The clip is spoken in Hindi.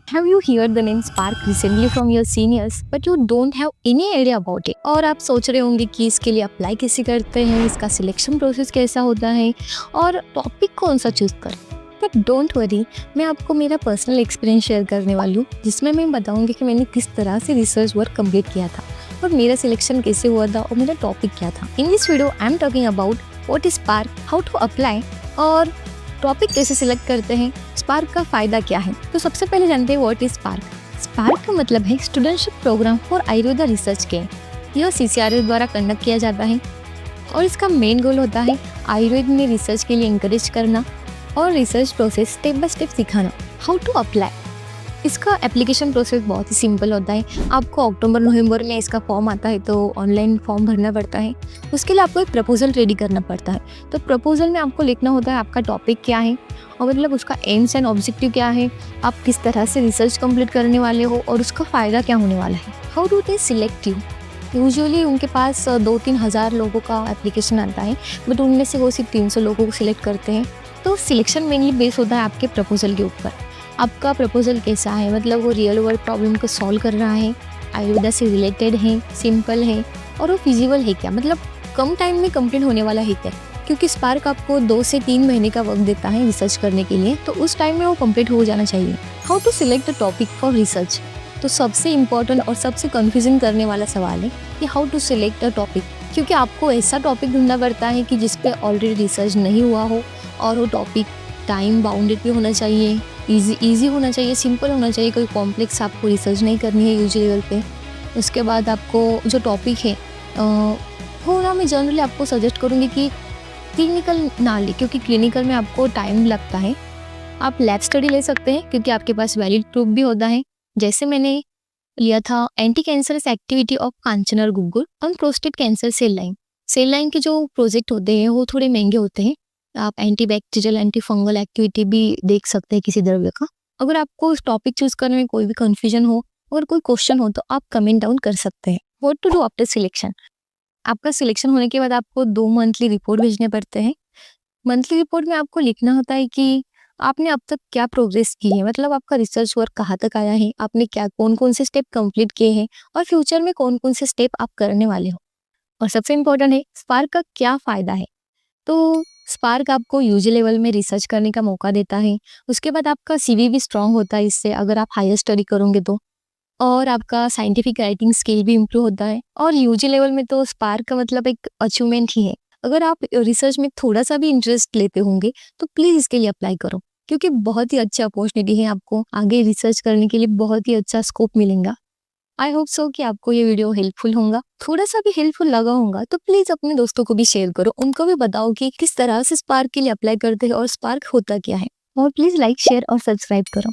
Have you heard the name Spark recently from your seniors, but you don't have any idea about it? और आप सोच रहे होंगे कि इसके लिए अप्लाई कैसे करते हैं, इसका सिलेक्शन प्रोसेस कैसा होता है और टॉपिक कौन सा चूज करें। बट डोंट वरी, मैं आपको मेरा पर्सनल एक्सपीरियंस शेयर करने वाली हूँ, जिसमें मैं बताऊंगी कि मैंने किस तरह से रिसर्च वर्क कंप्लीट किया था और मेरा सिलेक्शन कैसे हुआ था और मेरा टॉपिक क्या था। In this video I am talking about what is SPARK, how to apply और टॉपिक कैसे सिलेक्ट करते हैं, स्पार्क का फ़ायदा क्या है। तो सबसे पहले जानते हैं व्हाट इज स्पार्क। स्पार्क का मतलब है studentship programme for Ayurveda research के। यह CCRS द्वारा कंडक्ट किया जाता है और इसका मेन गोल होता है आयुर्वेद में रिसर्च के लिए इंकरेज करना और research process step by step सिखाना। हाउ टू अप्लाई, इसका एप्लीकेशन प्रोसेस बहुत ही सिंपल होता है। आपको अक्टूबर नवंबर में इसका फॉर्म आता है तो ऑनलाइन फॉर्म भरना पड़ता है। उसके लिए आपको एक प्रपोजल रेडी करना पड़ता है। तो प्रपोजल में आपको लिखना होता है आपका टॉपिक क्या है और मतलब उसका एम्स एंड ऑब्जेक्टिव क्या है, आप किस तरह से रिसर्च कंप्लीट करने वाले हो और उसका फ़ायदा क्या होने वाला है। How do they select you, usually उनके पास 2-3 हज़ार लोगों का एप्लीकेशन आता है, बट उनमें से वो सिर्फ 300 लोगों को सिलेक्ट करते हैं। तो सिलेक्शन मेनली बेस होता है आपके प्रपोजल के ऊपर। आपका प्रपोजल कैसा है, मतलब वो रियल वर्ल्ड प्रॉब्लम को सॉल्व कर रहा है, आयुर्वेदा से रिलेटेड है, सिंपल है और वो फिजिबल है क्या, मतलब कम टाइम में कंप्लीट होने वाला है क्या। क्योंकि स्पार्क आपको 2 से 3 महीने का वक्त देता है रिसर्च करने के लिए, तो उस टाइम में वो कंप्लीट हो जाना चाहिए। How to select the topic for research, तो सबसे इम्पॉर्टेंट और सबसे कन्फ्यूजन करने वाला सवाल है कि how to select the topic. क्योंकि आपको ऐसा टॉपिक ढूंढना पड़ता है कि जिस पे ऑलरेडी रिसर्च नहीं हुआ हो और वो टॉपिक टाइम बाउंडेड भी होना चाहिए, इजी होना चाहिए, सिंपल होना चाहिए, कोई कॉम्प्लेक्स आपको रिसर्च नहीं करनी है यूजी लेवल पे। उसके बाद आपको जो टॉपिक है थोड़ा मैं जनरली आपको सजेस्ट करूँगी कि क्लिनिकल ना ले, क्योंकि क्लिनिकल में आपको टाइम लगता है। आप लैब स्टडी ले सकते हैं क्योंकि आपके पास वैलिड प्रूफ भी होता है। जैसे मैंने लिया था anti cancerous activity of Kanchanar guggul on prostate cancer cell line. Cell line के जो प्रोजेक्ट होते हैं वो थोड़े महंगे होते हैं। आप anti bacterial anti fungal activity भी देख सकते हैं किसी द्रव्य का। अगर आपको इस टॉपिक चूज करने में कोई भी कंफ्यूजन हो, अगर कोई क्वेश्चन हो, तो आप कमेंट डाउन कर सकते हैं। What to do after selection, आपका सिलेक्शन होने के बाद आपको 2 मंथली रिपोर्ट भेजने पड़ते हैं। मंथली रिपोर्ट में आपको लिखना होता है कि आपने अब तक क्या प्रोग्रेस की है, मतलब आपका रिसर्च वर्क कहाँ तक आया है, आपने क्या कौन कौन से स्टेप कंप्लीट किए हैं और फ्यूचर में कौन कौन से स्टेप आप करने वाले हो। और सबसे इम्पोर्टेंट है स्पार्क का क्या फ़ायदा है। तो स्पार्क आपको यूजी लेवल में रिसर्च करने का मौका देता है। उसके बाद आपका CV भी स्ट्रांग होता है इससे, अगर आप हायर स्टडी करोगे तो। और आपका साइंटिफिक राइटिंग स्किल भी इम्प्रूव होता है। और यूजी लेवल में तो स्पार्क का मतलब एक अचीवमेंट ही है। अगर आप रिसर्च में थोड़ा सा भी इंटरेस्ट लेते होंगे तो प्लीज़ इसके लिए अप्लाई करो, क्योंकि बहुत ही अच्छी अपॉर्चुनिटी है, आपको आगे रिसर्च करने के लिए बहुत ही अच्छा स्कोप मिलेगा। आई होप सो कि आपको ये वीडियो हेल्पफुल होगा, थोड़ा सा भी हेल्पफुल लगा होगा तो प्लीज़ अपने दोस्तों को भी शेयर करो, उनको भी बताओ कि किस तरह से स्पार्क के लिए अप्लाई करते हैं और स्पार्क होता क्या है। और प्लीज़ लाइक, शेयर और सब्सक्राइब करो।